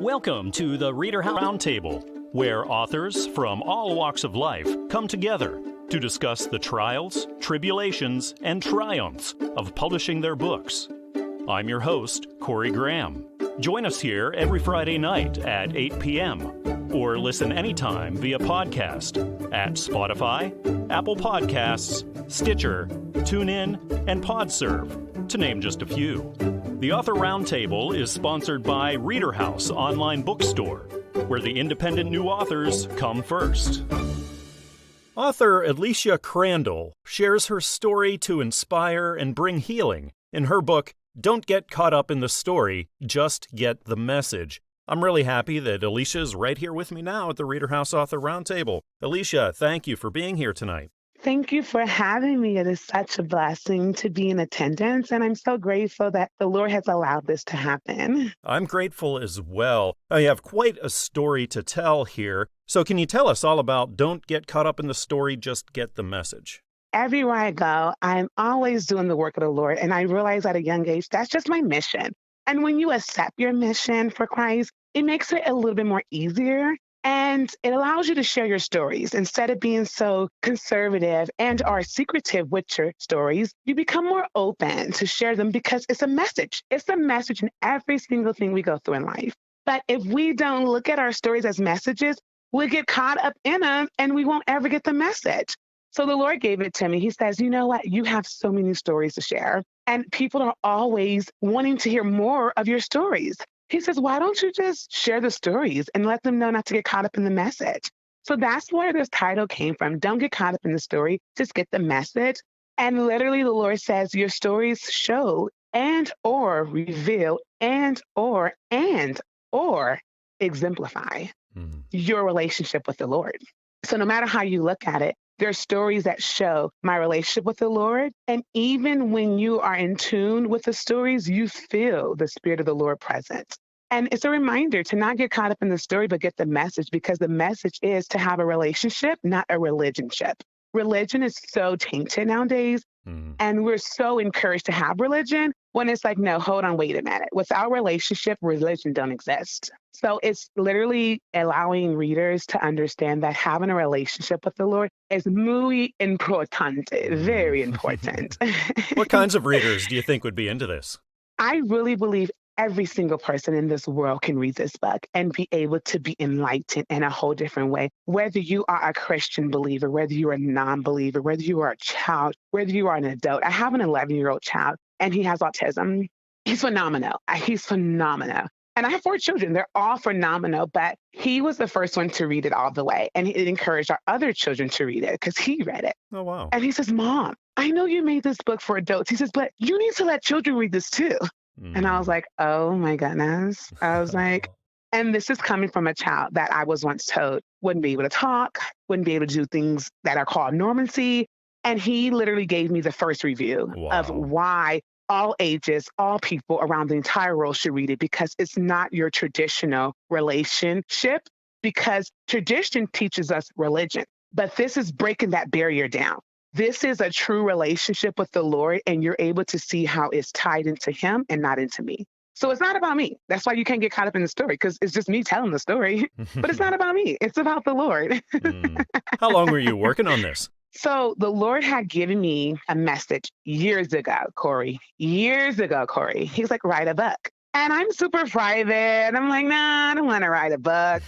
Welcome to the Reader Roundtable, where authors from all walks of life come together to discuss the trials, tribulations, and triumphs of publishing their books. I'm your host, Corey Graham. Join us here every Friday night at 8 p.m. or listen anytime via podcast at Spotify, Apple Podcasts, Stitcher, TuneIn, and PodServe, to name just a few. The Author Roundtable is sponsored by Reader House Online Bookstore, where the independent new authors come first. Author Alicia Crandall shares her story to inspire and bring healing in her book, Don't Get Caught Up in the Story, Just Get the Message. I'm really happy that Alicia is right here with me now at the Reader House Author Roundtable. Alicia, thank you for being here tonight. Thank you for having me. It is such a blessing to be in attendance, and I'm so grateful that the Lord has allowed this to happen. I'm grateful as well. I have quite a story to tell here. So can you tell us all about Don't Get Caught Up in the Story, Just Get the Message? Everywhere I go, I'm always doing the work of the Lord, and I realize at a young age, that's just my mission. And when you accept your mission for Christ, it makes it a little bit more easier. And it allows you to share your stories. Instead of being so conservative and or secretive with your stories, you become more open to share them because it's a message. It's a message in every single thing we go through in life. But if we don't look at our stories as messages, we'll get caught up in them and we won't ever get the message. So the Lord gave it to me. He says, you know what? You have so many stories to share. And people are always wanting to hear more of your stories. He says, why don't you just share the stories and let them know not to get caught up in the message? So that's where this title came from. Don't get caught up in the story, just get the message. And literally the Lord says your stories show and or reveal and or exemplify your relationship with the Lord. So no matter how you look at it, there are stories that show my relationship with the Lord. And even when you are in tune with the stories, you feel the Spirit of the Lord present. And it's a reminder to not get caught up in the story, but get the message, because the message is to have a relationship, not a religionship. Religion is so tainted nowadays. And we're so encouraged to have religion when it's like, no, hold on, wait a minute. Without relationship, religion don't exist. So it's literally allowing readers to understand that having a relationship with the Lord is muy importante, very important. What kinds of readers do you think would be into this? I really believe every single person in this world can read this book and be able to be enlightened in a whole different way. Whether you are a Christian believer, whether you're a non-believer, whether you are a child, whether you are an adult. I have an 11-year-old child and he has autism. He's phenomenal. He's phenomenal. And I have 4 children. They're all phenomenal, but he was the first one to read it all the way. And it encouraged our other children to read it because he read it. Oh, wow. And he says, Mom, I know you made this book for adults. He says, but you need to let children read this too. And I was like, oh my goodness. I was like, and this is coming from a child that I was once told wouldn't be able to talk, wouldn't be able to do things that are called normancy. And he literally gave me the first review of why all ages, all people around the entire world should read it, because it's not your traditional relationship, because tradition teaches us religion, but this is breaking that barrier down. This is a true relationship with the Lord, and you're able to see how it's tied into him and not into me. So it's not about me. That's why you can't get caught up in the story, because it's just me telling the story, but it's not about me. It's about the Lord. How long were you working on this? So the Lord had given me a message years ago, Corey. He's like, write a book. And I'm super private. I'm like, nah, I don't want to write a book.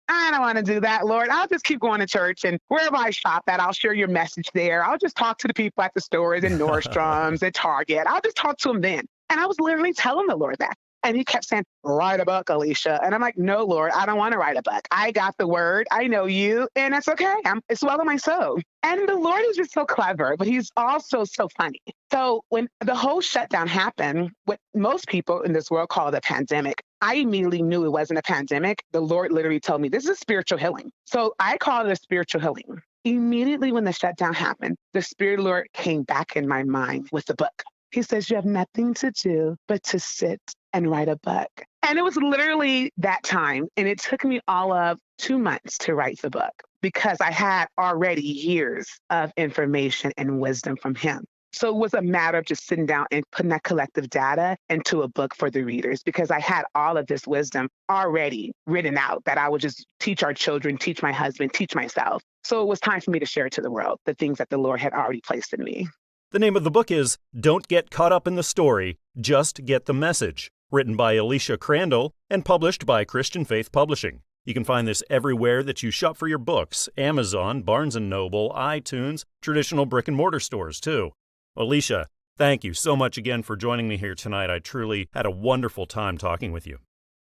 I don't want to do that, Lord. I'll just keep going to church, and wherever I shop at, I'll share your message there. I'll just talk to the people at the stores and Nordstrom's and Target. I'll just talk to them then. And I was literally telling the Lord that. And he kept saying, write a book, Alicia. And I'm like, no, Lord, I don't want to write a book. I got the word. I know you. And that's okay. It's well in my soul. And the Lord is just so clever, but he's also so funny. So when the whole shutdown happened, what most people in this world call the pandemic, I immediately knew it wasn't a pandemic. The Lord literally told me this is spiritual healing. So I call it a spiritual healing. Immediately when the shutdown happened, the Spirit of the Lord came back in my mind with the book. He says, you have nothing to do but to sit and write a book. And it was literally that time. And it took me all of 2 months to write the book because I had already years of information and wisdom from him. So it was a matter of just sitting down and putting that collective data into a book for the readers because I had all of this wisdom already written out that I would just teach our children, teach my husband, teach myself. So it was time for me to share to the world the things that the Lord had already placed in me. The name of the book is Don't Get Caught Up in the Story, Just Get the Message, written by Alicia Crandall and published by Christian Faith Publishing. You can find this everywhere that you shop for your books: Amazon, Barnes & Noble, iTunes, traditional brick-and-mortar stores, too. Alicia, thank you so much again for joining me here tonight. I truly had a wonderful time talking with you.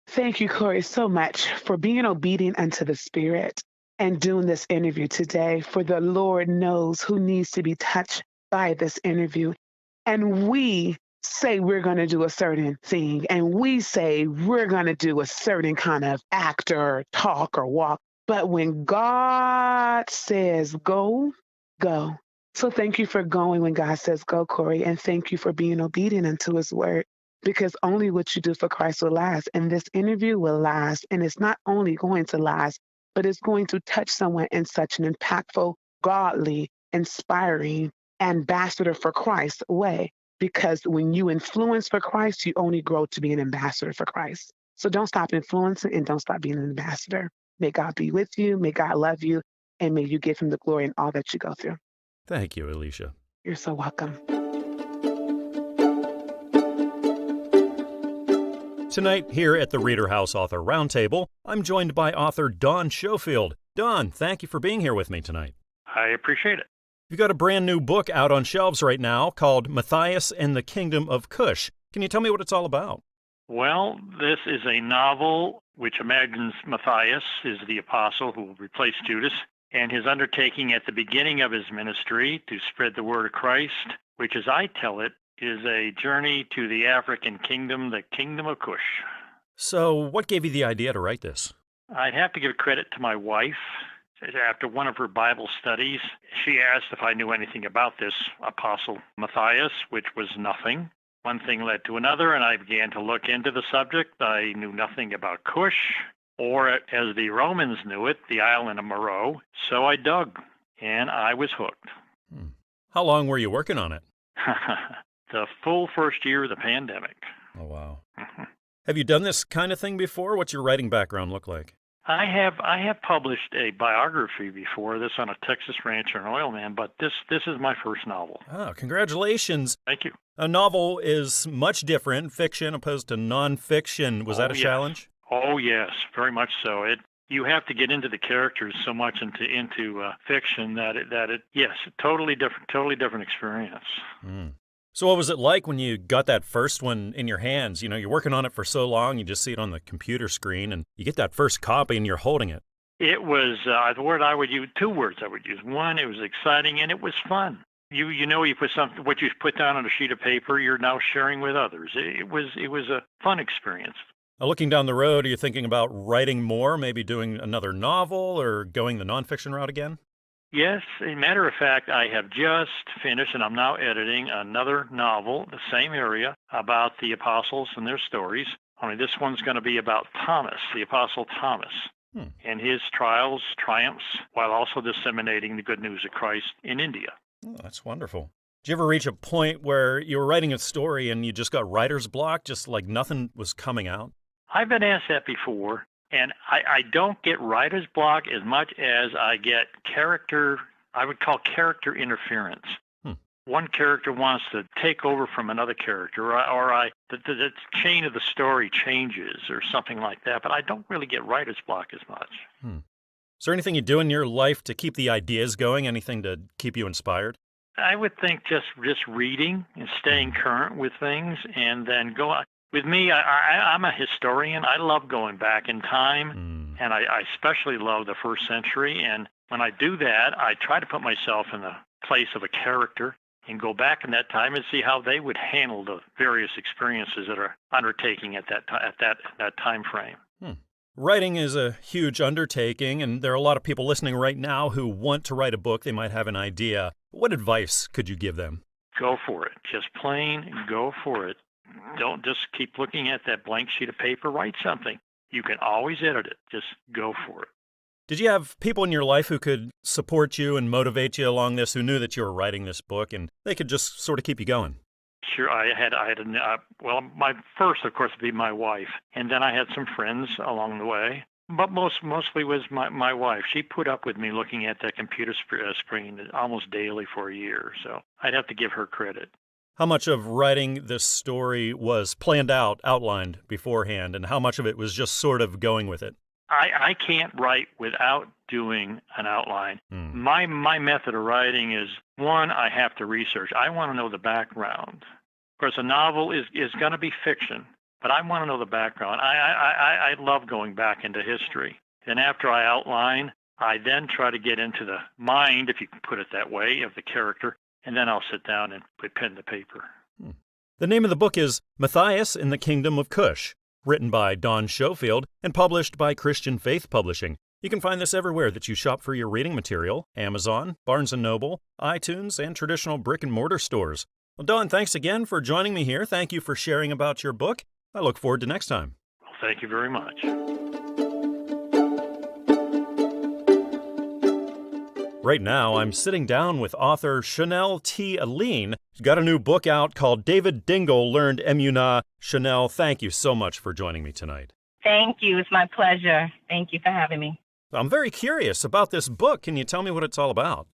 Thank you, Corey, so much for being obedient unto the Spirit and doing this interview today. For the Lord knows who needs to be touched by this interview. And we say we're going to do a certain thing, and we say we're going to do a certain kind of act or talk or walk. But when God says go, go. So thank you for going when God says go, Corey, and thank you for being obedient unto his word, because only what you do for Christ will last. And this interview will last. And it's not only going to last, but it's going to touch someone in such an impactful, godly, inspiring, ambassador for Christ way. Because when you influence for Christ, you only grow to be an ambassador for Christ. So don't stop influencing and don't stop being an ambassador. May God be with you. May God love you. And may you give him the glory in all that you go through. Thank you, Alicia. You're so welcome. Tonight, here at the Reader House Author Roundtable, I'm joined by author Don Schofield. Don, thank you for being here with me tonight. I appreciate it. You've got a brand new book out on shelves right now called Matthias and the Kingdom of Cush. Can you tell me what it's all about? Well, this is a novel which imagines Matthias is the apostle who will replace Judas, and his undertaking at the beginning of his ministry to spread the word of Christ, which, as I tell it, is a journey to the African kingdom, the Kingdom of Cush. So, what gave you the idea to write this? I'd have to give credit to my wife. After one of her Bible studies, she asked if I knew anything about this apostle Matthias, which was nothing. One thing led to another, and I began to look into the subject. I knew nothing about Cush, or as the Romans knew it, the island of Meroe. So I dug, and I was hooked. How long were you working on it? The full first year of the pandemic. Oh, wow. Have you done this kind of thing before? What's your writing background look like? I have published a biography before, this on a Texas rancher and oil man, but this is my first novel. Oh, congratulations. Thank you. A novel is much different, fiction opposed to nonfiction. Was that a challenge? Oh, yes, very much so. You have to get into the characters so much into fiction that it yes, totally different experience. So what was it like when you got that first one in your hands? You know, you're working on it for so long, you just see it on the computer screen, and you get that first copy and you're holding it. It was, the word I would use, two words I would use. One, it was exciting and it was fun. You know, you put something, what you put down on a sheet of paper, you're now sharing with others. It was a fun experience. Now, looking down the road, are you thinking about writing more, maybe doing another novel or going the nonfiction route again? Yes, as a matter of fact, I have just finished, and I'm now editing another novel, the same area, about the apostles and their stories. Only this one's going to be about Thomas, the apostle Thomas, and his trials, triumphs, while also disseminating the good news of Christ in India. Oh, that's wonderful. Did you ever reach a point where you were writing a story and you just got writer's block, just like nothing was coming out? I've been asked that before. And I don't get writer's block as much as I get I would call character interference. One character wants to take over from another character, or the chain of the story changes or something like that. But I don't really get writer's block as much. Is there anything you do in your life to keep the ideas going, anything to keep you inspired? I would think just reading and staying current with things, and then go on. With me, I'm a historian. I love going back in time, and I especially love the first century. And when I do that, I try to put myself in the place of a character and go back in that time and see how they would handle the various experiences that are undertaking at that time frame. Writing is a huge undertaking, and there are a lot of people listening right now who want to write a book. They might have an idea. What advice could you give them? Go for it. Just plain go for it. Don't just keep looking at that blank sheet of paper. Write something. You can always edit it. Just go for it. Did you have people in your life who could support you and motivate you along this, who knew that you were writing this book and they could just sort of keep you going? Sure, well, my first, of course, would be my wife, and then I had some friends along the way. But mostly was my wife. She put up with me looking at that computer screen almost daily for a year, so I'd have to give her credit. How much of writing this story was planned out, outlined beforehand, and how much of it was just sort of going with it? I can't write without doing an outline. My method of writing is, one, I have to research. I want to know the background. Of course, a novel is going to be fiction, but I want to know the background. I love going back into history. And after I outline, I then try to get into the mind, if you can put it that way, of the character, and then I'll sit down and put pen to paper. The name of the book is Matthias in the Kingdom of Cush, written by Don Schofield and published by Christian Faith Publishing. You can find this everywhere that you shop for your reading material: Amazon, Barnes & Noble, iTunes, and traditional brick-and-mortar stores. Well, Don, thanks again for joining me here. Thank you for sharing about your book. I look forward to next time. Well, thank you very much. Right now, I'm sitting down with author Chanel T. Aline. She's got a new book out called David Dingle Learned Emunah. Chanel, thank you so much for joining me tonight. Thank you. It's my pleasure. Thank you for having me. I'm very curious about this book. Can you tell me what it's all about?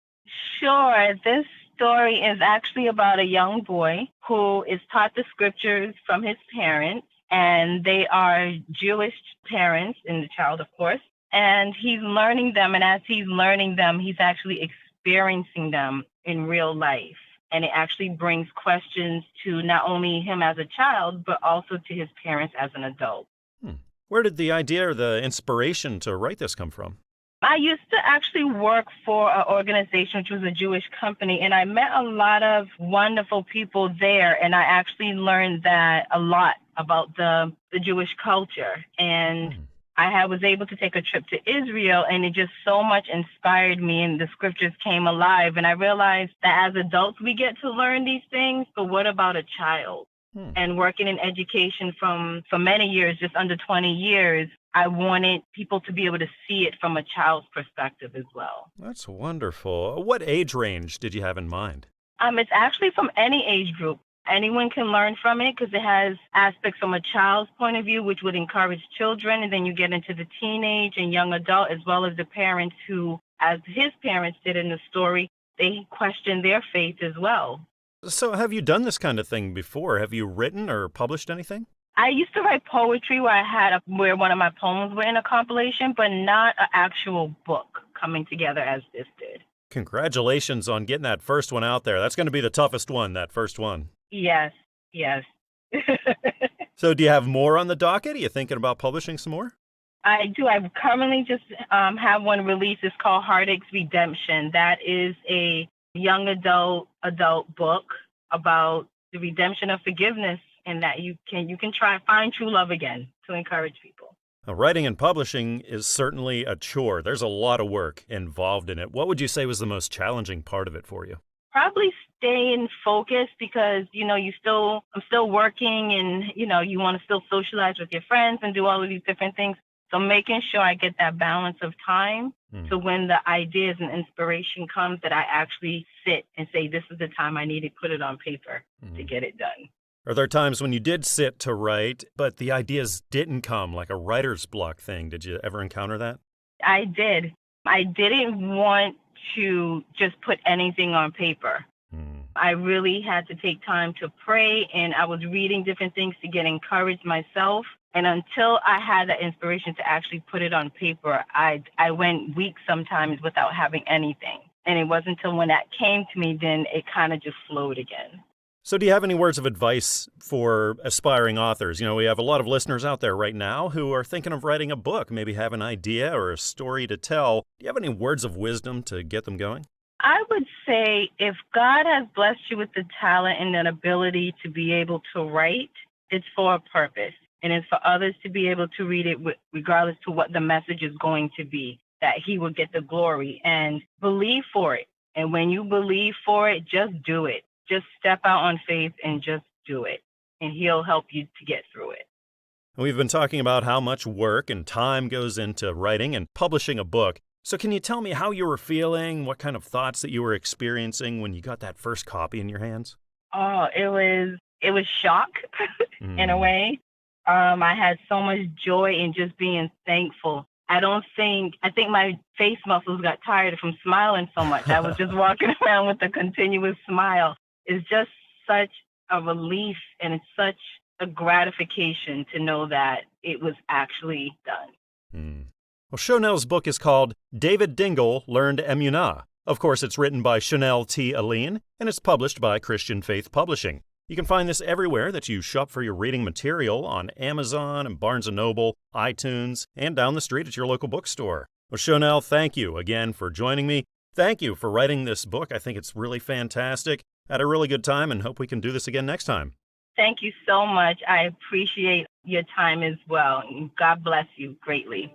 Sure. This story is actually about a young boy who is taught the scriptures from his parents, and they are Jewish parents, and the child, of course. And he's learning them, and as he's learning them, he's actually experiencing them in real life. And it actually brings questions to not only him as a child, but also to his parents as an adult. Where did the idea or the inspiration to write this come from? I used to actually work for an organization which was a Jewish company, and I met a lot of wonderful people there, and I actually learned that a lot about the Jewish culture. And I was able to take a trip to Israel, and it just so much inspired me, and the scriptures came alive. And I realized that as adults, we get to learn these things, but what about a child? And working in education for many years, just under 20 years, I wanted people to be able to see it from a child's perspective as well. That's wonderful. What age range did you have in mind? It's actually from any age group. Anyone can learn from it because it has aspects from a child's point of view, which would encourage children. And then you get into the teenage and young adult, as well as the parents who, as his parents did in the story, they question their faith as well. So have you done this kind of thing before? Have you written or published anything? I used to write poetry where one of my poems were in a compilation, but not an actual book coming together as this did. Congratulations on getting that first one out there. That's going to be the toughest one, that first one. Yes. So do you have more on the docket? Are you thinking about publishing some more? I do. I currently just have one released. It's called Heartache's Redemption. That is a young adult book about the redemption of forgiveness, and that you can try find true love again, to encourage people. Now, writing and publishing is certainly a chore. There's a lot of work involved in it. What would you say was the most challenging part of it for you? Probably staying focused because, I'm still working, and, you want to still socialize with your friends and do all of these different things. So making sure I get that balance of time. So when the ideas and inspiration comes, that I actually sit and say, this is the time I need to put it on paper to get it done. Are there times when you did sit to write, but the ideas didn't come, like a writer's block thing? Did you ever encounter that? I did. I didn't want to just put anything on paper. I really had to take time to pray, and I was reading different things to get encouraged myself. And until I had that inspiration to actually put it on paper, I went weeks sometimes without having anything. And it wasn't until when that came to me, then it kind of just flowed again. So do you have any words of advice for aspiring authors? We have a lot of listeners out there right now who are thinking of writing a book, maybe have an idea or a story to tell. Do you have any words of wisdom to get them going? I would say if God has blessed you with the talent and the ability to be able to write, it's for a purpose. And it's for others to be able to read it regardless to what the message is going to be, that he will get the glory, and believe for it. And when you believe for it, just do it. Just step out on faith and just do it. And he'll help you to get through it. And we've been talking about how much work and time goes into writing and publishing a book. So can you tell me how you were feeling, what kind of thoughts that you were experiencing when you got that first copy in your hands? Oh, it was shock in a way. I had so much joy in just being thankful. I think my face muscles got tired from smiling so much. I was just walking around with a continuous smile. It's just such a relief, and it's such a gratification to know that it was actually done. Well, Shonell's book is called David Dingle Learned Emunah. Of course, it's written by Shonell T. Alleen, and it's published by Christian Faith Publishing. You can find this everywhere that you shop for your reading material, on Amazon and Barnes & Noble, iTunes, and down the street at your local bookstore. Well, Shonell, thank you again for joining me. Thank you for writing this book. I think it's really fantastic. Had a really good time and hope we can do this again next time. Thank you so much. I appreciate your time as well. God bless you greatly.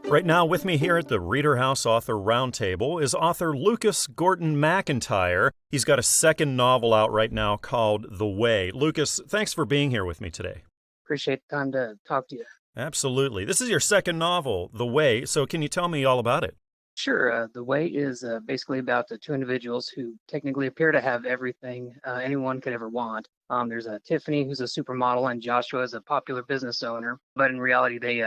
Right now with me here at the Reader House Author Roundtable is author Lucas Gordon McIntyre. He's got a second novel out right now called The Way. Lucas, thanks for being here with me today. Appreciate the time to talk to you. Absolutely. This is your second novel, The Way, so can you tell me all about it? Sure. The Way is basically about the two individuals who technically appear to have everything anyone could ever want. There's Tiffany, who's a supermodel, and Joshua is a popular business owner. But in reality, they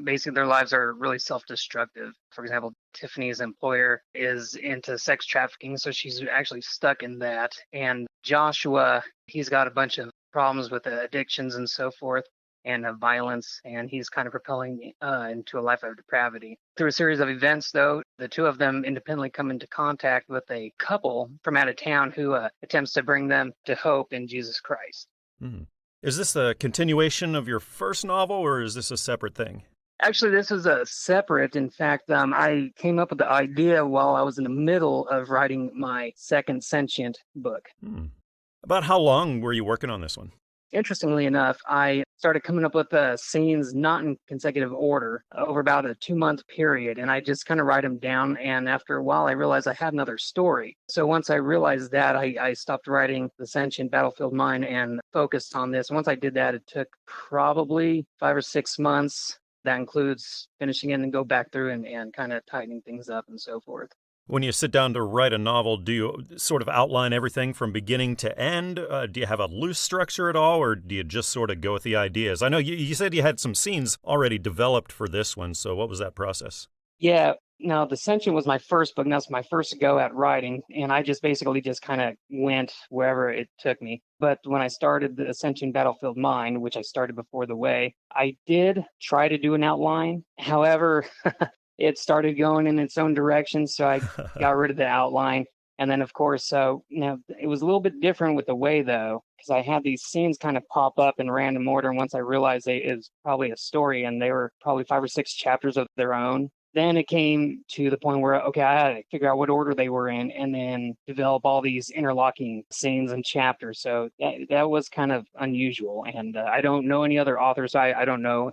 basically their lives are really self-destructive. For example, Tiffany's employer is into sex trafficking, so she's actually stuck in that. And Joshua, he's got a bunch of problems with addictions and so forth, and violence, and he's kind of propelling into a life of depravity. Through a series of events, though, the two of them independently come into contact with a couple from out of town who attempts to bring them to hope in Jesus Christ. Is this a continuation of your first novel, or is this a separate thing? Actually, this is a separate. In fact, I came up with the idea while I was in the middle of writing my second Sentient book. About how long were you working on this one? Interestingly enough, I started coming up with scenes not in consecutive order over about a 2-month period, and I just kind of write them down, and after a while I realized I had another story. So once I realized that, I stopped writing The Sentient Battlefield Mind and focused on this. Once I did that, it took probably 5 or 6 months. That includes finishing it and go back through and kind of tightening things up and so forth. When you sit down to write a novel, do you sort of outline everything from beginning to end? Do you have a loose structure at all, or do you just sort of go with the ideas? I know you said you had some scenes already developed for this one, so what was that process? Yeah, now The Sentient was my first book, and that's my first go at writing, and I just basically just kind of went wherever it took me. But when I started The Sentient Battlefield Mind, which I started before The Way, I did try to do an outline. However, it started going in its own direction, so I got rid of the outline. And then, of course, it was a little bit different with The Way, though, because I had these scenes kind of pop up in random order. And once I realized it was probably a story, and they were probably 5 or 6 chapters of their own, then it came to the point where, okay, I had to figure out what order they were in and then develop all these interlocking scenes and chapters. So that was kind of unusual. And I don't know any other authors. I don't know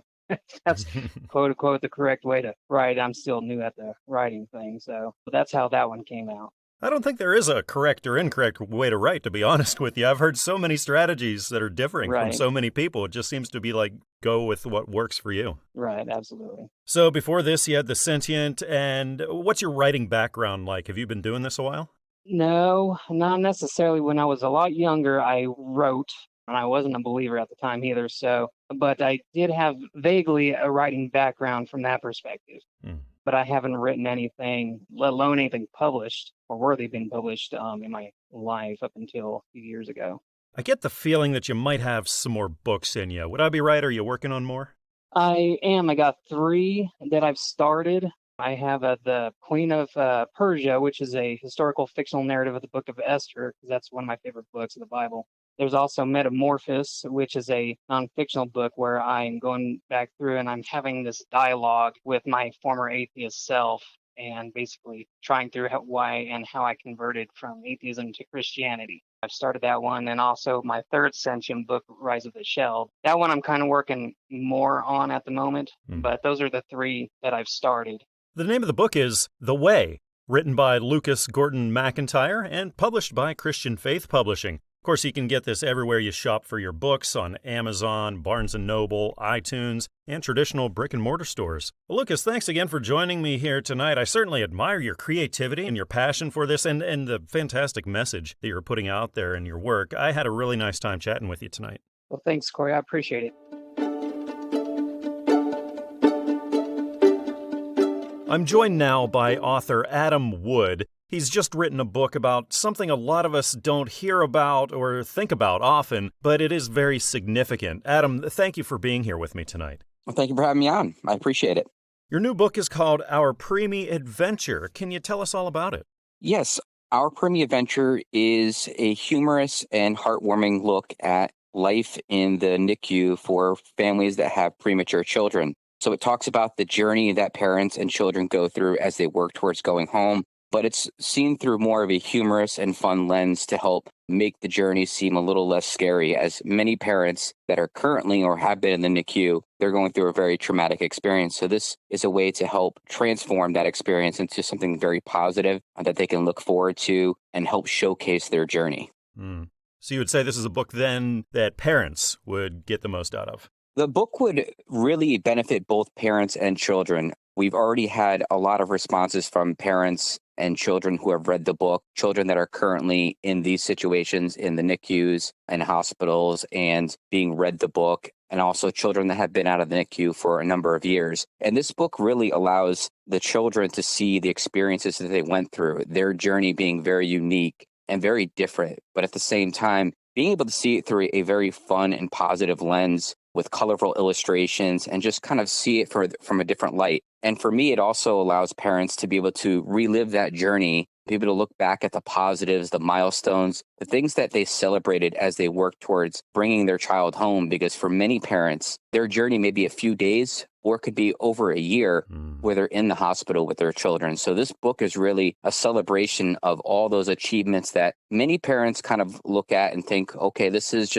that's quote unquote the correct way to write. I'm still new at the writing thing, so that's how that one came out. I don't think there is a correct or incorrect way to write, to be honest with you. I've heard so many strategies that are differing from so many people. It just seems to be like, go with what works for you. Right, absolutely. So before this, you had The Sentient, and what's your writing background like? Have you been doing this a while? No, not necessarily. When I was a lot younger, I wrote, and I wasn't a believer at the time either, but I did have vaguely a writing background from that perspective. But I haven't written anything, let alone anything published or worthy of being published in my life up until a few years ago. I get the feeling that you might have some more books in you. Would I be right? Are you working on more? I am. I got 3 that I've started. I have The Queen of Persia, which is a historical fictional narrative of the Book of Esther, because that's one of my favorite books of the Bible. There's also Metamorphosis, which is a non-fictional book where I'm going back through and I'm having this dialogue with my former atheist self and basically trying through why and how I converted from atheism to Christianity. I've started that one, and also my third Sentient book, Rise of the Shell. That one I'm kind of working more on at the moment, but those are the 3 that I've started. The name of the book is The Way, written by Lucas Gordon McIntyre and published by Christian Faith Publishing. Of course, you can get this everywhere you shop for your books, on Amazon, Barnes & Noble, iTunes, and traditional brick-and-mortar stores. Well, Lucas, thanks again for joining me here tonight. I certainly admire your creativity and your passion for this and the fantastic message that you're putting out there in your work. I had a really nice time chatting with you tonight. Well, thanks, Corey. I appreciate it. I'm joined now by author Adam Wood. He's just written a book about something a lot of us don't hear about or think about often, but it is very significant. Adam, thank you for being here with me tonight. Well, thank you for having me on. I appreciate it. Your new book is called Our Preemie Adventure. Can you tell us all about it? Yes, Our Preemie Adventure is a humorous and heartwarming look at life in the NICU for families that have premature children. So it talks about the journey that parents and children go through as they work towards going home, but it's seen through more of a humorous and fun lens to help make the journey seem a little less scary, as many parents that are currently or have been in the NICU, they're going through a very traumatic experience. So this is a way to help transform that experience into something very positive that they can look forward to and help showcase their journey. So you would say this is a book then that parents would get the most out of? The book would really benefit both parents and children. We've already had a lot of responses from parents and children who have read the book, children that are currently in these situations in the NICUs and hospitals and being read the book, and also children that have been out of the NICU for a number of years. And this book really allows the children to see the experiences that they went through, their journey being very unique and very different, but at the same time, being able to see it through a very fun and positive lens with colorful illustrations and just kind of see it from a different light. And for me, it also allows parents to be able to relive that journey, be able to look back at the positives, the milestones, the things that they celebrated as they worked towards bringing their child home. Because for many parents, their journey may be a few days or it could be over a year where they're in the hospital with their children. So this book is really a celebration of all those achievements that many parents kind of look at and think, okay, this is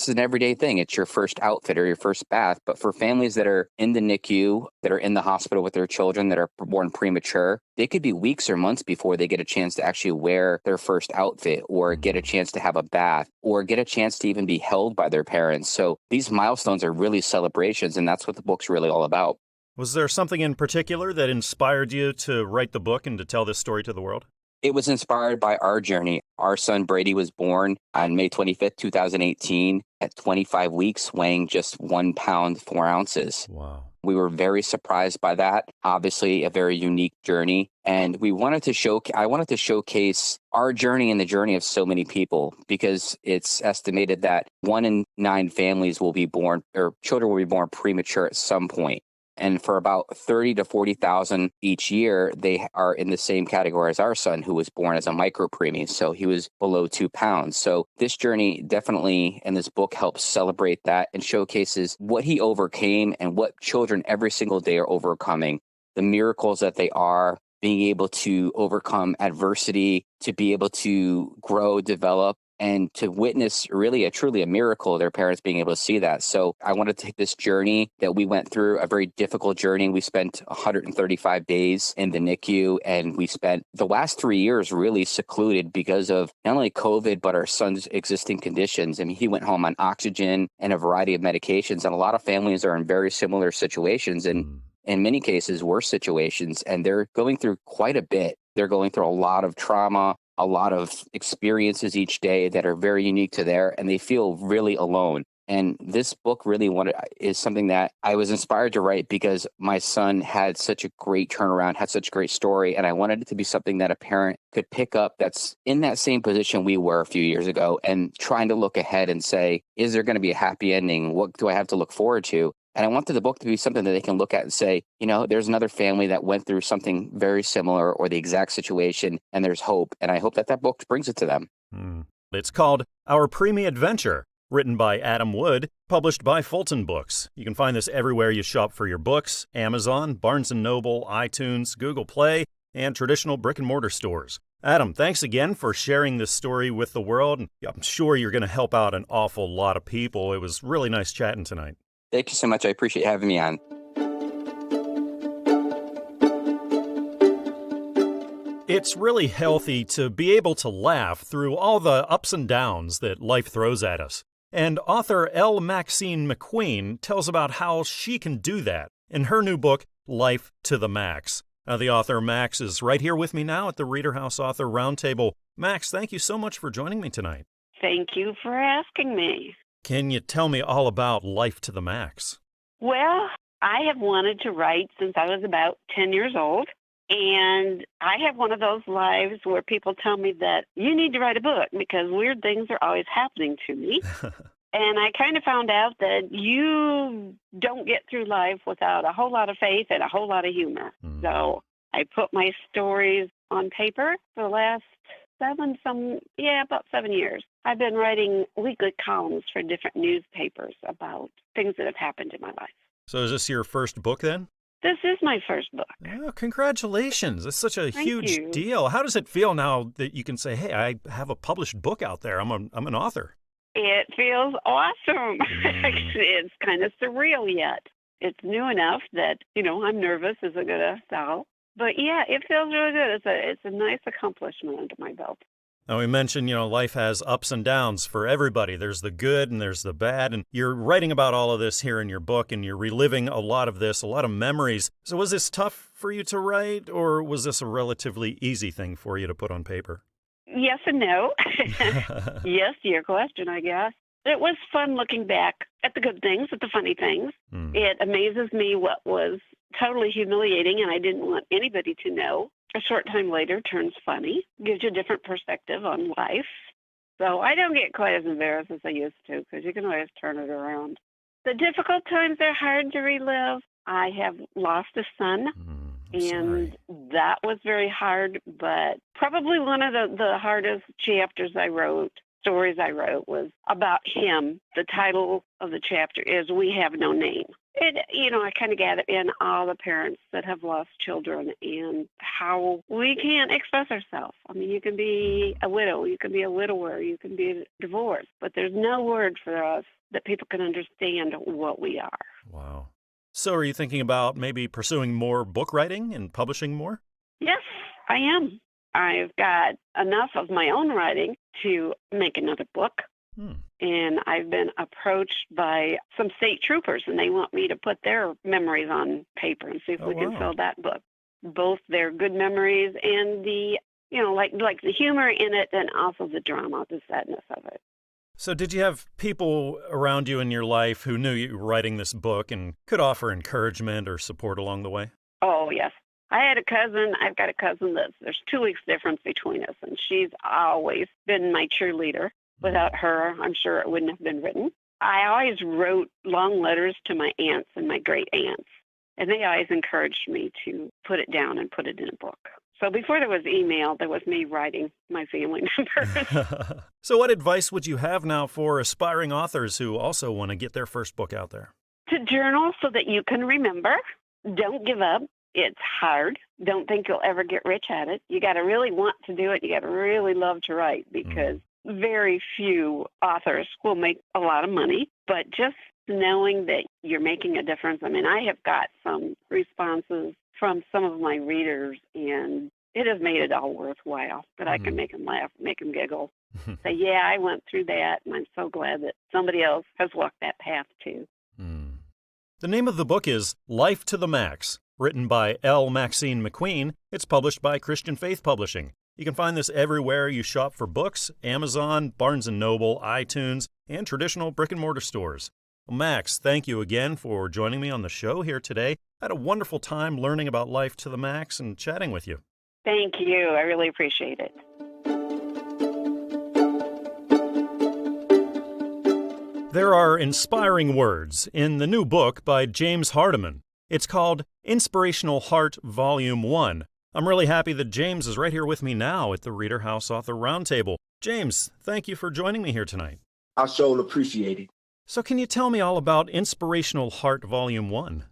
an everyday thing. It's your first outfit or your first bath. But for families that are in the NICU, that are in the hospital with their children that are born premature, they could be weeks or months before they get a chance to actually wear their first outfit or get a chance to have a bath or get a chance to even be held by their parents. So these milestones are really celebrations, and that's what the book's really all about. Was there something in particular that inspired you to write the book and to tell this story to the world? It was inspired by our journey. Our son Brady was born on May 25th, 2018 at 25 weeks, weighing just 1 pound, 4 ounces. Wow. We were very surprised by that. Obviously, a very unique journey. And I wanted to showcase our journey and the journey of so many people, because it's estimated that 1 in 9 families will be born, or children will be born premature at some point. And for about 30 to 40,000 each year, they are in the same category as our son, who was born as a micropreemie. So he was below 2 pounds. So this journey definitely, and this book helps celebrate that and showcases what he overcame and what children every single day are overcoming, the miracles that they are, being able to overcome adversity, to be able to grow, develop, and to witness truly a miracle, their parents being able to see that. So I wanted to take this journey that we went through, a very difficult journey. We spent 135 days in the NICU, and we spent the last 3 years really secluded because of not only COVID, but our son's existing conditions. I mean, he went home on oxygen and a variety of medications, and a lot of families are in very similar situations, and in many cases, worse situations, and they're going through quite a bit. They're going through a lot of trauma, a lot of experiences each day that are very unique to and they feel really alone. And this book really is something that I was inspired to write because my son had such a great turnaround, had such a great story, and I wanted it to be something that a parent could pick up that's in that same position we were a few years ago, and trying to look ahead and say, is there going to be a happy ending? What do I have to look forward to? And I wanted the book to be something that they can look at and say, there's another family that went through something very similar or the exact situation, and there's hope. And I hope that book brings it to them. It's called Our Preemie Adventure, written by Adam Wood, published by Fulton Books. You can find this everywhere you shop for your books: Amazon, Barnes & Noble, iTunes, Google Play, and traditional brick-and-mortar stores. Adam, thanks again for sharing this story with the world. I'm sure you're going to help out an awful lot of people. It was really nice chatting tonight. Thank you so much. I appreciate having me on. It's really healthy to be able to laugh through all the ups and downs that life throws at us. And author L. Maxine McQueen tells about how she can do that in her new book, Life to the Max. The author, Max, is right here with me now at the Reader House Author Roundtable. Max, thank you so much for joining me tonight. Thank you for asking me. Can you tell me all about Life to the Max? Well, I have wanted to write since I was about 10 years old. And I have one of those lives where people tell me that you need to write a book because weird things are always happening to me. And I kind of found out that you don't get through life without a whole lot of faith and a whole lot of humor. So I put my stories on paper for the last about 7 years. I've been writing weekly columns for different newspapers about things that have happened in my life. So is this your first book then? This is my first book. Oh, congratulations. That's such a Thank huge you. deal. How does it feel now that you can say, hey, I have a published book out there. I'm an author. It feels awesome. It's kind of surreal yet. It's new enough that, I'm nervous. Is it going to sell? But yeah, it feels really good. It's a nice accomplishment under my belt. Now, we mentioned, life has ups and downs for everybody. There's the good and there's the bad. And you're writing about all of this here in your book, and you're reliving a lot of this, a lot of memories. So was this tough for you to write, or was this a relatively easy thing for you to put on paper? Yes and no. Yes to your question, I guess. It was fun looking back at the good things, at the funny things. It amazes me what was totally humiliating, and I didn't want anybody to know. A short time later turns funny, gives you a different perspective on life. So I don't get quite as embarrassed as I used to because you can always turn it around. The difficult times are hard to relive. I have lost a son, and that was very hard, but probably one of the hardest stories I wrote was about him. The title of the chapter is We Have No Name. I kind of gathered in all the parents that have lost children and how we can't express ourselves. I mean, you can be a widow, you can be a widower, you can be divorced, but there's no word for us that people can understand what we are. Wow. So are you thinking about maybe pursuing more book writing and publishing more? Yes, I am. I've got enough of my own writing to make another book. And I've been approached by some state troopers, and they want me to put their memories on paper and see if we can sell that book. Both their good memories and the, like the humor in it, and also the drama, the sadness of it. So did you have people around you in your life who knew you were writing this book and could offer encouragement or support along the way? Oh, yes. I've got a cousin that there's 2 weeks difference between us, and she's always been my cheerleader. Without her, I'm sure it wouldn't have been written. I always wrote long letters to my aunts and my great aunts, and they always encouraged me to put it down and put it in a book. So before there was email, there was me writing my family members. So what advice would you have now for aspiring authors who also want to get their first book out there? To journal so that you can remember. Don't give up. It's hard. Don't think you'll ever get rich at it. You got to really want to do it. You got to really love to write because very few authors will make a lot of money, but just knowing that you're making a difference. I mean, I have got some responses from some of my readers, and it has made it all worthwhile that I can make them laugh, make them giggle, say, yeah, I went through that, and I'm so glad that somebody else has walked that path too. The name of the book is Life to the Max, written by L. Maxine McQueen. It's published by Christian Faith Publishing. You can find this everywhere you shop for books: Amazon, Barnes & Noble, iTunes, and traditional brick-and-mortar stores. Well, Max, thank you again for joining me on the show here today. I had a wonderful time learning about Life to the Max and chatting with you. Thank you. I really appreciate it. There are inspiring words in the new book by James Hardiman. It's called Inspirational Heart, Volume 1. I'm really happy that James is right here with me now at the Reader House Author Roundtable. James, thank you for joining me here tonight. I sure appreciate it. So can you tell me all about Inspirational Heart, Volume 1?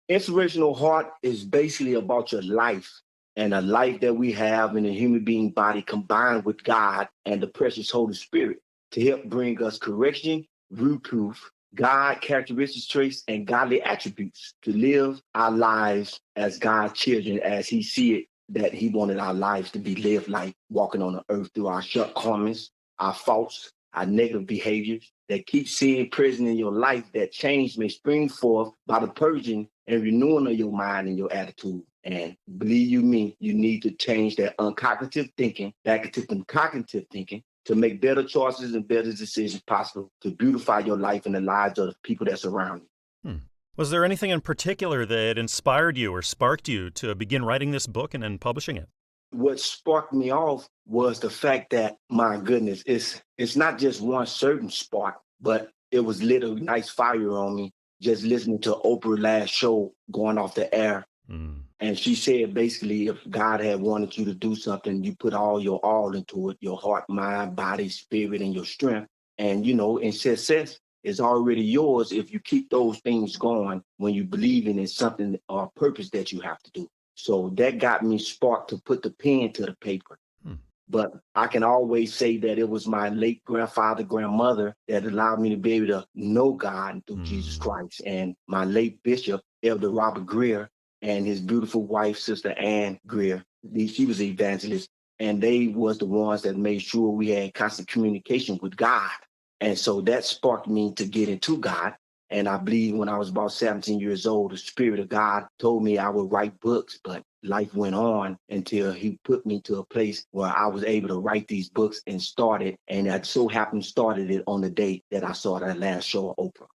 Inspirational Heart is basically about your life and a life that we have in a human being body combined with God and the precious Holy Spirit to help bring us correction, reproof, God characteristics, traits, and godly attributes to live our lives as God's children as He see it that he wanted our lives to be lived like walking on the earth through our shortcomings, our faults, our negative behaviors that keep seeing present in your life. That change may spring forth by the purging and renewing of your mind and your attitude. And believe you me, you need to change that uncognitive thinking back into some cognitive thinking to make better choices and better decisions possible to beautify your life and the lives of the people that surround you. Was there anything in particular that inspired you or sparked you to begin writing this book and then publishing it? What sparked me off was the fact that, my goodness, it's not just one certain spark, but it was lit a nice fire on me just listening to Oprah's last show going off the air. And she said, basically, if God had wanted you to do something, you put all your all into it, your heart, mind, body, spirit, and your strength. And, and success is already yours if you keep those things going when you believe in something or a purpose that you have to do. So that got me sparked to put the pen to the paper. But I can always say that it was my late grandfather, grandmother that allowed me to be able to know God through Jesus Christ. And my late bishop, Elder Robert Greer, and his beautiful wife, Sister Ann Greer. She was an evangelist, and they was the ones that made sure we had constant communication with God. And so that sparked me to get into God. And I believe when I was about 17 years old, the Spirit of God told me I would write books, but life went on until he put me to a place where I was able to write these books and started. And I so happened started it on the day that I saw that last show of Oprah.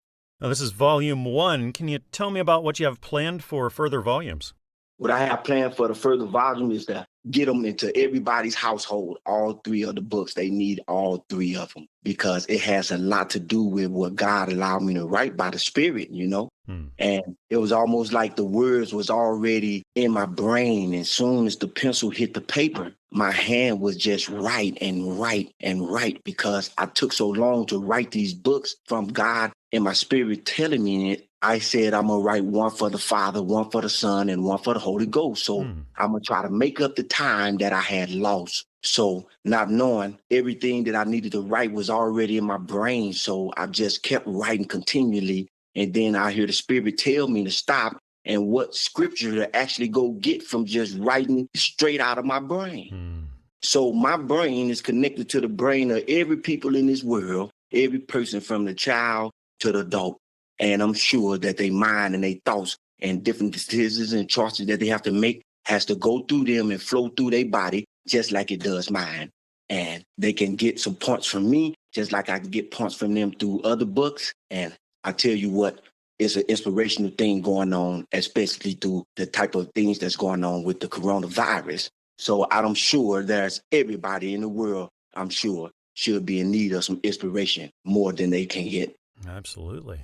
Now, this is volume 1. Can you tell me about what you have planned for further volumes? What I have planned for the further volume is to get them into everybody's household, all 3 of the books. They need all 3 of them because it has a lot to do with what God allowed me to write by the Spirit, And it was almost like the words was already in my brain. As soon as the pencil hit the paper, my hand was just write and write and write because I took so long to write these books from God and my spirit telling me it. I said, I'm going to write one for the Father, one for the Son, and one for the Holy Ghost. So I'm going to try to make up the time that I had lost. So not knowing everything that I needed to write was already in my brain. So I just kept writing continually. And then I hear the Spirit tell me to stop and what scripture to actually go get from just writing straight out of my brain. So my brain is connected to the brain of every people in this world, every person from the child to the adult. And I'm sure that their mind and their thoughts and different decisions and choices that they have to make has to go through them and flow through their body just like it does mine. And they can get some points from me just like I can get points from them through other books. And I tell you what, it's an inspirational thing going on, especially through the type of things that's going on with the coronavirus. So I'm sure there's everybody in the world, I'm sure, should be in need of some inspiration more than they can get. Absolutely.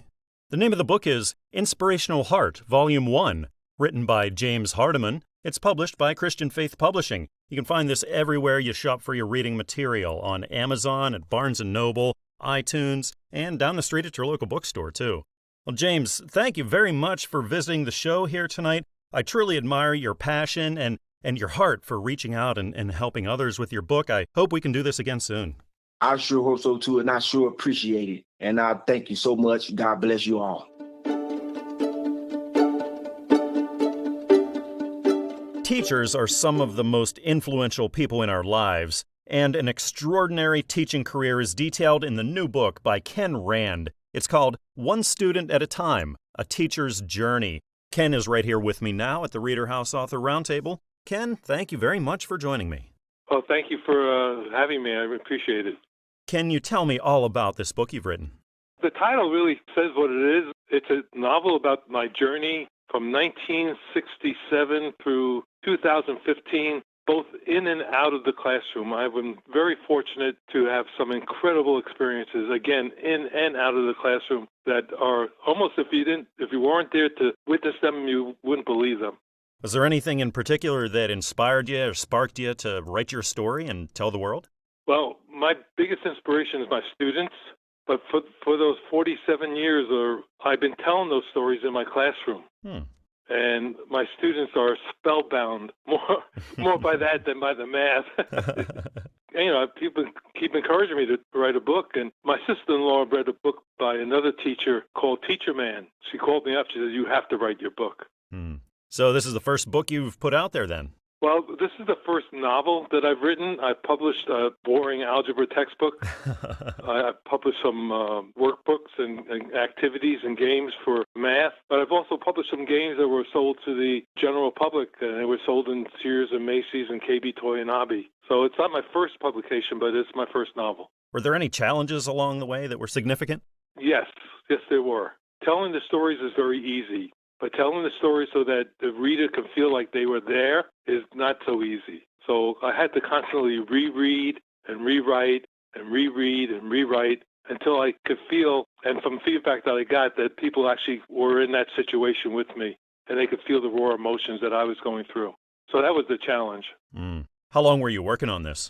The name of the book is Inspirational Heart, Volume 1, written by James Hardiman. It's published by Christian Faith Publishing. You can find this everywhere you shop for your reading material, on Amazon, at Barnes & Noble, iTunes, and down the street at your local bookstore, too. Well, James, thank you very much for visiting the show here tonight. I truly admire your passion and your heart for reaching out and helping others with your book. I hope we can do this again soon. I sure hope so, too, and I sure appreciate it. And I thank you so much. God bless you all. Teachers are some of the most influential people in our lives, and an extraordinary teaching career is detailed in the new book by Ken Rand. It's called One Student at a Time, A Teacher's Journey. Ken is right here with me now at the Reader House Author Roundtable. Ken, thank you very much for joining me. Well, thank you for having me. I appreciate it. Can you tell me all about this book you've written? The title really says what it is. It's a novel about my journey from 1967 through 2015, both in and out of the classroom. I've been very fortunate to have some incredible experiences, again, in and out of the classroom that are almost, if you weren't there to witness them, you wouldn't believe them. Was there anything in particular that inspired you or sparked you to write your story and tell the world? Well, my biggest inspiration is my students, but for those 47 years, I've been telling those stories in my classroom. And my students are spellbound, more by that than by the math. People keep encouraging me to write a book, and my sister-in-law read a book by another teacher called Teacher Man. She called me up. She said, "You have to write your book." So this is the first book you've put out there, then? Well, this is the first novel that I've written. I published a boring algebra textbook. I published some workbooks and activities and games for math. But I've also published some games that were sold to the general public, and they were sold in Sears and Macy's and KB Toy and Hobby. So it's not my first publication, but it's my first novel. Were there any challenges along the way that were significant? Yes, there were. Telling the stories is very easy. But telling the story so that the reader can feel like they were there is not so easy. So I had to constantly reread and rewrite and reread and rewrite until I could feel, and from feedback that I got, that people actually were in that situation with me and they could feel the raw emotions that I was going through. So that was the challenge. How long were you working on this?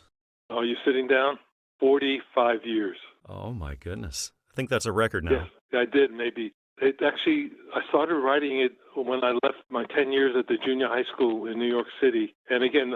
Are you sitting down? 45 years. Oh, my goodness. I think that's a record now. Yes, I did, maybe. I started writing it when I left my 10 years at the junior high school in New York City. And again,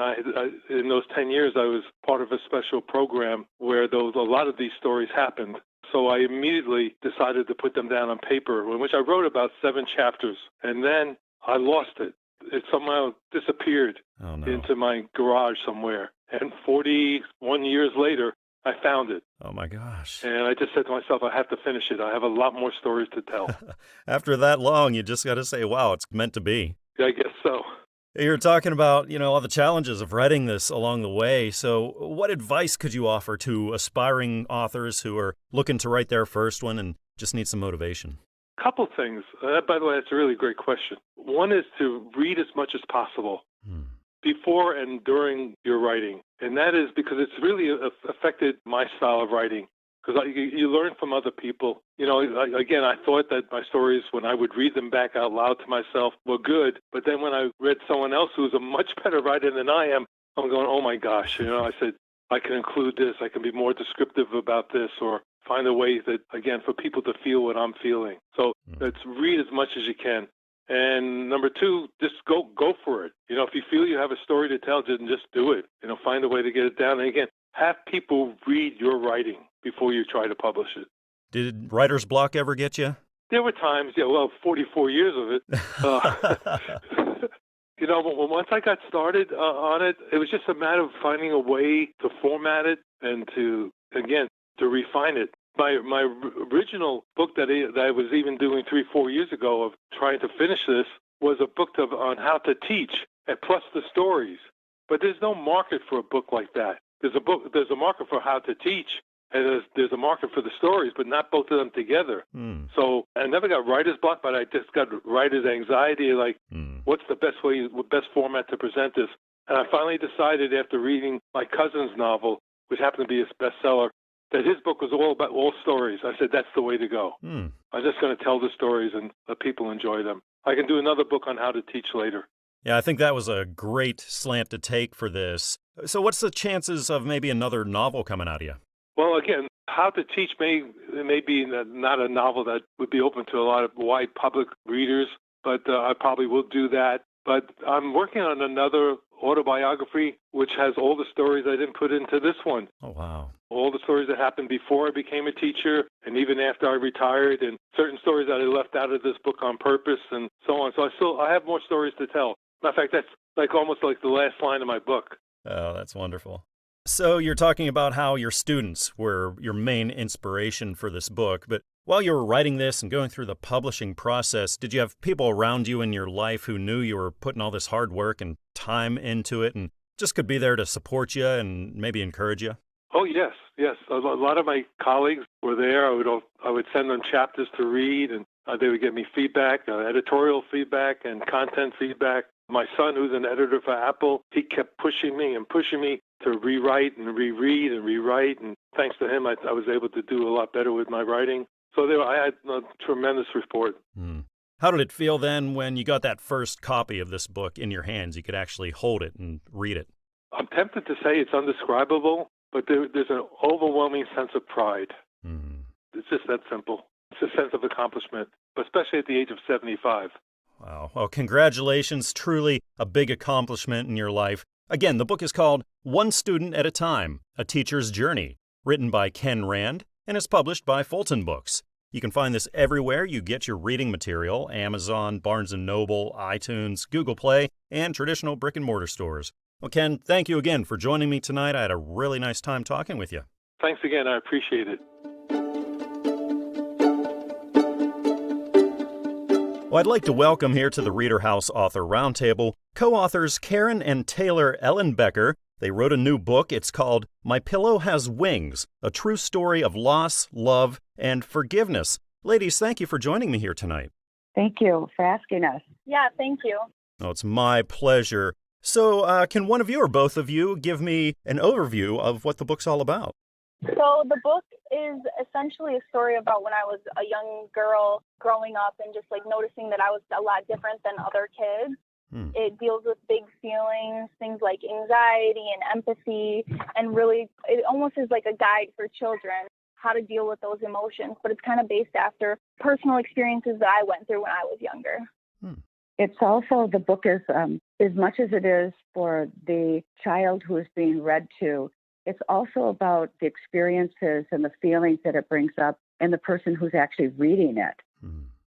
in those 10 years, I was part of a special program where a lot of these stories happened. So I immediately decided to put them down on paper, in which I wrote about 7 chapters. And then I lost it. It somehow disappeared into my garage somewhere. And 41 years later, I found it. Oh, my gosh. And I just said to myself, I have to finish it. I have a lot more stories to tell. After that long, you just got to say, wow, it's meant to be. Yeah, I guess so. You're talking about, all the challenges of writing this along the way. So what advice could you offer to aspiring authors who are looking to write their first one and just need some motivation? Couple things. By the way, that's a really great question. One is to read as much as possible before and during your writing. And that is because it's really affected my style of writing. Because you learn from other people. Again, I thought that my stories, when I would read them back out loud to myself, were good. But then when I read someone else who's a much better writer than I am, I'm going, oh my gosh. I said, I can include this. I can be more descriptive about this, or find a way that, again, for people to feel what I'm feeling. So let's read as much as you can. And number 2, just go for it. If you feel you have a story to tell, just do it. Find a way to get it down. And again, have people read your writing before you try to publish it. Did writer's block ever get you? There were times, 44 years of it. Once I got started on it, it was just a matter of finding a way to format it and to refine it. My original book that I was even doing 3-4 years ago of trying to finish this was a book on how to teach, and plus the stories. But there's no market for a book like that. There's a market for how to teach, and there's a market for the stories, but not both of them together. So I never got writer's block, but I just got writer's anxiety, like what's the best format to present this? And I finally decided after reading my cousin's novel, which happened to be his bestseller, that his book was all stories. I said, that's the way to go. I'm just going to tell the stories and let people enjoy them. I can do another book on how to teach later. Yeah, I think that was a great slant to take for this. So what's the chances of maybe another novel coming out of you? Well, again, How to Teach may be not a novel that would be open to a lot of wide public readers, but I probably will do that. But I'm working on another autobiography, which has all the stories I didn't put into this one. Oh, wow. All the stories that happened before I became a teacher and even after I retired, and certain stories that I left out of this book on purpose and so on. So I have more stories to tell. Matter of fact, that's almost like the last line of my book. Oh, that's wonderful. So you're talking about how your students were your main inspiration for this book, but while you were writing this and going through the publishing process, did you have people around you in your life who knew you were putting all this hard work and time into it and just could be there to support you and maybe encourage you? Oh, yes. A lot of my colleagues were there. I would send them chapters to read, and they would give me feedback, editorial feedback and content feedback. My son, who's an editor for Apple, he kept pushing me to rewrite and reread and rewrite. And thanks to him, I was able to do a lot better with my writing. So I had a tremendous support. How did it feel then when you got that first copy of this book in your hands? You could actually hold it and read it. I'm tempted to say it's undescribable, but there's an overwhelming sense of pride. It's just that simple. It's a sense of accomplishment, especially at the age of 75. Wow. Well, congratulations. Truly a big accomplishment in your life. Again, the book is called One Student at a Time, A Teacher's Journey, written by Ken Rand, and is published by Fulton Books. You can find this everywhere you get your reading material: Amazon, Barnes & Noble, iTunes, Google Play, and traditional brick-and-mortar stores. Well, Ken, thank you again for joining me tonight. I had a really nice time talking with you. Thanks again. I appreciate it. Well, I'd like to welcome here to the Reader House Author Roundtable co-authors Karen and Taylor Ellenbecker. They wrote a new book. It's called My Pillow Has Wings, a true story of loss, love, and forgiveness. Ladies, thank you for joining me here tonight. Thank you for asking us. Yeah, thank you. Oh, it's my pleasure. So can one of you or both of you give me an overview of what the book's all about? So the book is essentially a story about when I was a young girl growing up and just like noticing that I was a lot different than other kids. It deals with big feelings, things like anxiety and empathy, and really it almost is like a guide for children how to deal with those emotions. But it's kind of based after personal experiences that I went through when I was younger. It's also, the book is, as much as it is for the child who is being read to, it's also about the experiences and the feelings that it brings up in the person who's actually reading it.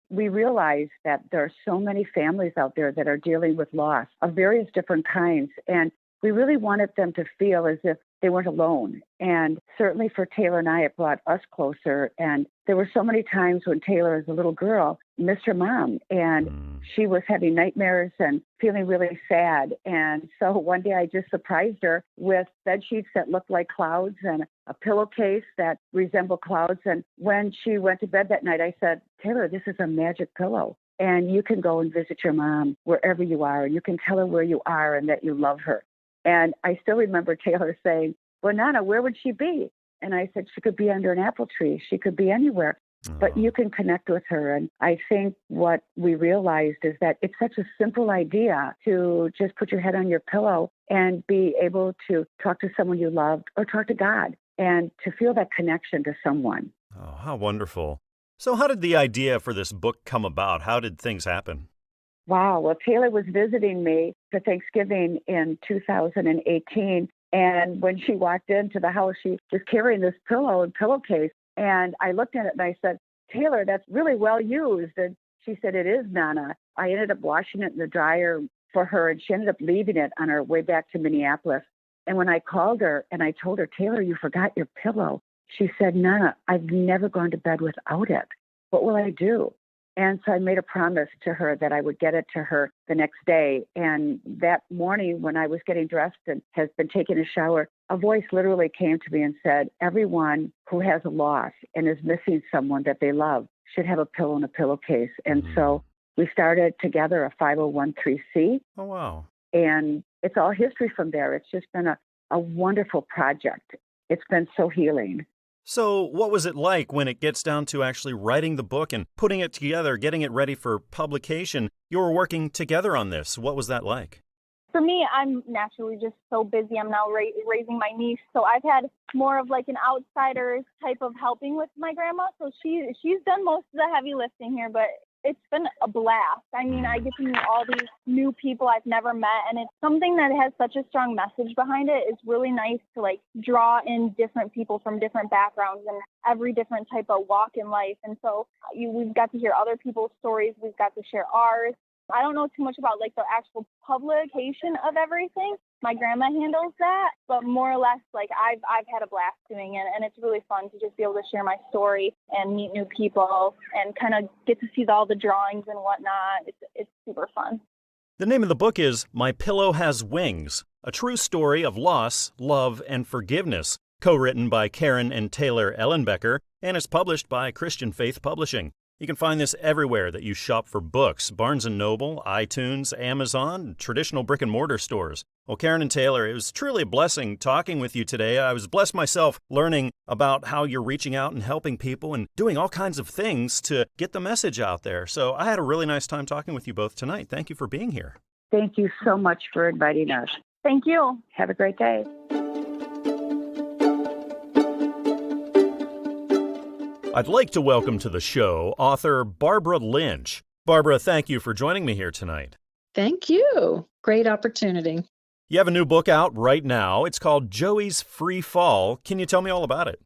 We realize that there are so many families out there that are dealing with loss of various different kinds, and we really wanted them to feel as if they weren't alone. And certainly for Taylor and I, it brought us closer. And there were so many times when Taylor, as a little girl, missed her mom, and she was having nightmares and feeling really sad. And so one day I just surprised her with bed sheets that looked like clouds and a pillowcase that resembled clouds. And when she went to bed that night, I said, Taylor, this is a magic pillow. And you can go and visit your mom wherever you are. And you can tell her where you are and that you love her. And I still remember Taylor saying, well, Nana, where would she be? And I said, she could be under an apple tree. She could be anywhere. But you can connect with her. And I think what we realized is that it's such a simple idea to just put your head on your pillow and be able to talk to someone you loved or talk to God and to feel that connection to someone. Oh, how wonderful. So how did the idea for this book come about? How did things happen? Wow. Well, Taylor was visiting me for Thanksgiving in 2018. And when she walked into the house, she was carrying this pillow and pillowcase. And I looked at it and I said, Taylor, that's really well used. And she said, it is, Nana. I ended up washing it in the dryer for her, and she ended up leaving it on her way back to Minneapolis. And when I called her and I told her, Taylor, you forgot your pillow, she said, Nana, I've never gone to bed without it. What will I do? And so I made a promise to her that I would get it to her the next day. And that morning when I was getting dressed and has been taking a shower, a voice literally came to me and said, everyone who has a loss and is missing someone that they love should have a pillow and a pillowcase. And so we started together a 501(c)(3). Oh, wow. And it's all history from there. It's just been a wonderful project. It's been so healing. So what was it like when it gets down to actually writing the book and putting it together, getting it ready for publication? You were working together on this. What was that like? For me, I'm naturally just so busy. I'm now raising my niece. So I've had more of like an outsider type of helping with my grandma. So she's done most of the heavy lifting here, but it's been a blast. I mean, I get to meet all these new people I've never met, and it's something that has such a strong message behind it. It's really nice to like draw in different people from different backgrounds and every different type of walk in life. And so we've got to hear other people's stories. We've got to share ours. I don't know too much about like the actual publication of everything. My grandma handles that, but more or less, like I've had a blast doing it, and it's really fun to just be able to share my story and meet new people and kind of get to see all the drawings and whatnot. It's super fun. The name of the book is My Pillow Has Wings, a true story of loss, love, and forgiveness, co-written by Karen and Taylor Ellenbecker, and is published by Christian Faith Publishing. You can find this everywhere that you shop for books: Barnes & Noble, iTunes, Amazon, traditional brick-and-mortar stores. Well, Karen and Taylor, it was truly a blessing talking with you today. I was blessed myself learning about how you're reaching out and helping people and doing all kinds of things to get the message out there. So I had a really nice time talking with you both tonight. Thank you for being here. Thank you so much for inviting us. Thank you. Have a great day. I'd like to welcome to the show author Barbara Lynch. Barbara, thank you for joining me here tonight. Thank you. Great opportunity. You have a new book out right now. It's called Joey's Free Fall. Can you tell me all about it?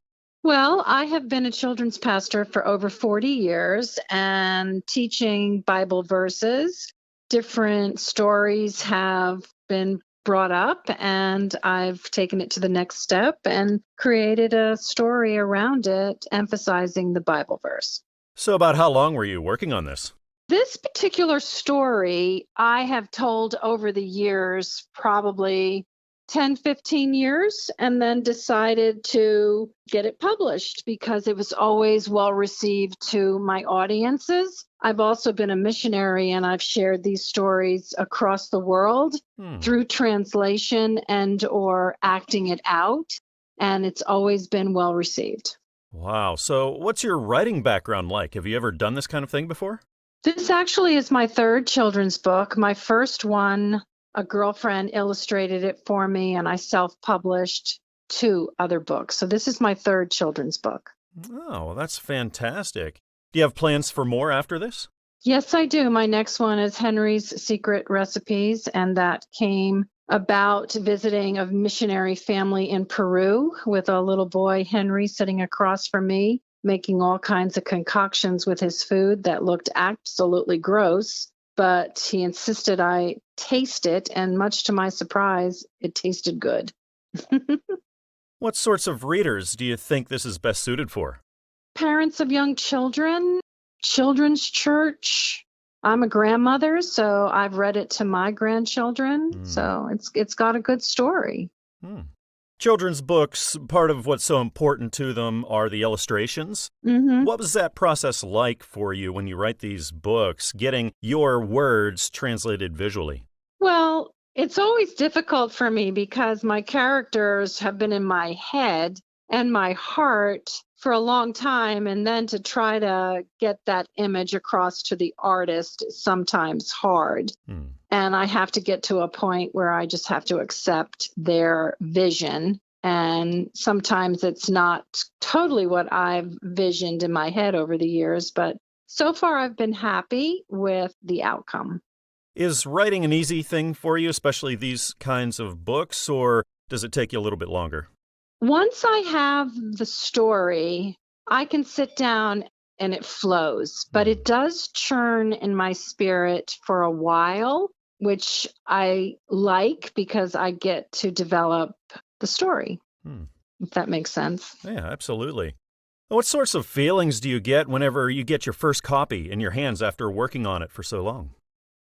Well, I have been a children's pastor for over 40 years and teaching Bible verses. Different stories have been brought up, and I've taken it to the next step and created a story around it, emphasizing the Bible verse. So about how long were you working on this? This particular story I have told over the years, probably 10, 15 years, and then decided to get it published because it was always well received to my audiences. I've also been a missionary, and I've shared these stories across the world through translation and or acting it out, and it's always been well received. Wow. So what's your writing background like? Have you ever done this kind of thing before? This actually is my third children's book. My first one, a girlfriend illustrated it for me, and I self-published 2 other books. So this is my third children's book. Oh, that's fantastic. Do you have plans for more after this? Yes, I do. My next one is Henry's Secret Recipes, and that came about visiting a missionary family in Peru with a little boy, Henry, sitting across from me, making all kinds of concoctions with his food that looked absolutely gross. But he insisted I taste it, and much to my surprise, it tasted good. What sorts of readers do you think this is best suited for? Parents of young children, children's church. I'm a grandmother, so I've read it to my grandchildren. So it's got a good story. Children's books, part of what's so important to them are the illustrations. What was that process like for you when you write these books, getting your words translated visually? Well, it's always difficult for me because my characters have been in my head and my heart for a long time, and then to try to get that image across to the artist is sometimes hard. And I have to get to a point where I just have to accept their vision. And sometimes it's not totally what I've visioned in my head over the years, but so far I've been happy with the outcome. Is writing an easy thing for you, especially these kinds of books, or does it take you a little bit longer? Once I have the story, I can sit down and it flows, but it does churn in my spirit for a while, which I like because I get to develop the story, if that makes sense. Yeah, absolutely. What sorts of feelings do you get whenever you get your first copy in your hands after working on it for so long?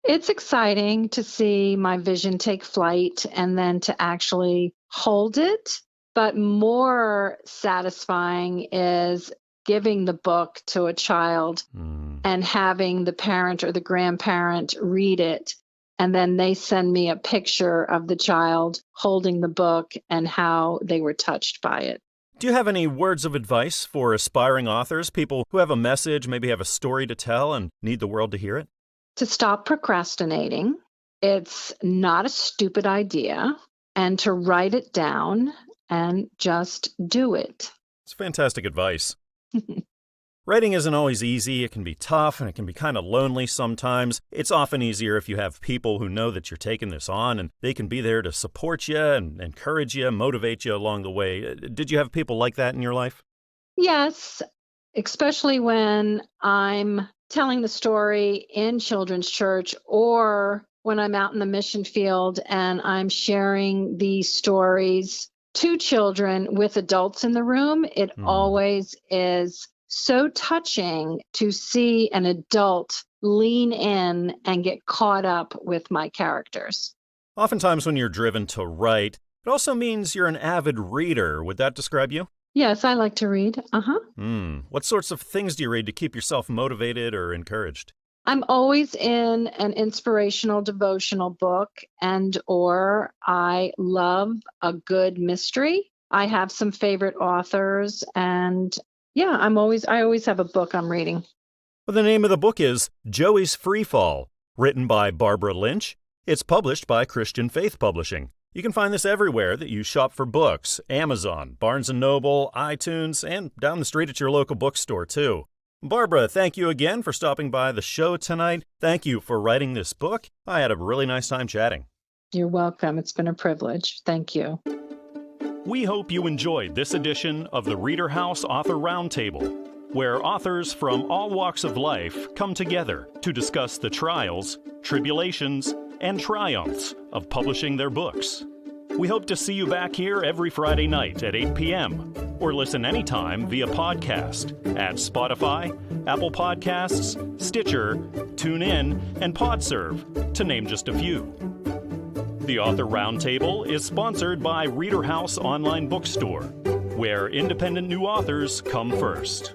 It's exciting to see my vision take flight and then to actually hold it. But more satisfying is giving the book to a child and having the parent or the grandparent read it. And then they send me a picture of the child holding the book and how they were touched by it. Do you have any words of advice for aspiring authors, people who have a message, maybe have a story to tell and need the world to hear it? To stop procrastinating. It's not a stupid idea. And to write it down and just do it. It's fantastic advice. Writing isn't always easy. It can be tough and it can be kind of lonely sometimes. It's often easier if you have people who know that you're taking this on and they can be there to support you and encourage you, motivate you along the way. Did you have people like that in your life? Yes, especially when I'm telling the story in children's church or when I'm out in the mission field and I'm sharing these stories to children with adults in the room. It always is so touching to see an adult lean in and get caught up with my characters. Oftentimes when you're driven to write, it also means you're an avid reader. Would that describe you? Yes, I like to read. What sorts of things do you read to keep yourself motivated or encouraged? I'm always in an inspirational devotional book and or I love a good mystery. I have some favorite authors and I always have a book I'm reading. Well, the name of the book is Joey's Freefall, written by Barbara Lynch. It's published by Christian Faith Publishing. You can find this everywhere that you shop for books, Amazon, Barnes & Noble, iTunes, and down the street at your local bookstore too. Barbara, thank you again for stopping by the show tonight. Thank you for writing this book. I had a really nice time chatting. You're welcome. It's been a privilege. Thank you. We hope you enjoyed this edition of the Reader House Author Roundtable, where authors from all walks of life come together to discuss the trials, tribulations, and triumphs of publishing their books. We hope to see you back here every Friday night at 8 p.m. or listen anytime via podcast at Spotify, Apple Podcasts, Stitcher, TuneIn, and PodServe, to name just a few. The Author Roundtable is sponsored by Reader House Online Bookstore, where independent new authors come first.